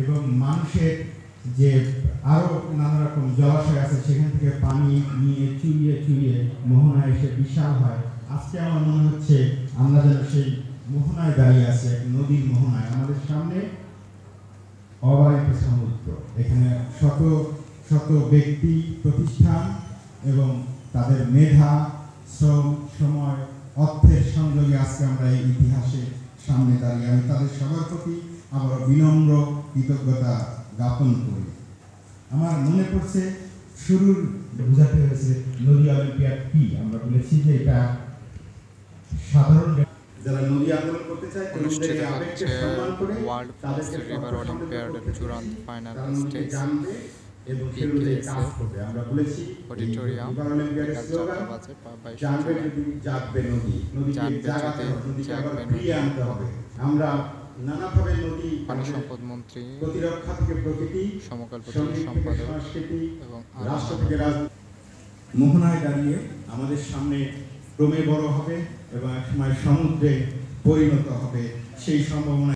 এবং মানুষের যে আরও নানা রকম জলাশয় আছে সেখান থেকে পানি নিয়ে চুইয়ে চুইয়ে মোহনায় এসে বিশাল হয়। আজকে আমার মনে হচ্ছে আমরা যেন সেই মোহনায় দাঁড়িয়ে আছি, এক নদীর মোহনায়। আমাদের সামনে অবারিত সমুদ্র, এখানে শত শত ব্যক্তি, প্রতিষ্ঠান এবং তাদের মেধা, শ্রম, সময়, অর্থের সংযোগে আজকে আমরা এই ইতিহাসের সামনে দাঁড়িয়ে। আমি তাদের সবার প্রতি আবার বিনম্র কৃতজ্ঞতা জ্ঞাপন করি। আমার মনে পড়ছে শুরুর বোঝাতে হয়েছে নদী অলিম্পিয়াড কি। আমরা বলেছি যে এটা সাধারণ যারা নদী আন্দোলন করতে চায় অনুষ্ঠিত হচ্ছে ওয়ার্ল্ড ফার্স্ট রিভার অলিম্পিয়াডের চূড়ান্ত ফাইনাল স্টেজ অডিটোরিয়াম। বিকাল 4টা বাজে জাগবে নদী, জাগবে নদী। নানাভাবে নদী পানি সম্পদ মন্ত্রী, প্রতিরক্ষা থেকে প্রকৃতি, সমকাল প্রতিনিধি সম্পাদক এবং রাষ্ট্র থেকে রাজনীতি মোহনায় দাঁড়িয়ে আমাদের সামনে ক্রমে বড় হবে এবং একসময় সমুদ্রে পরিণত হবে, সেই সম্ভাবনা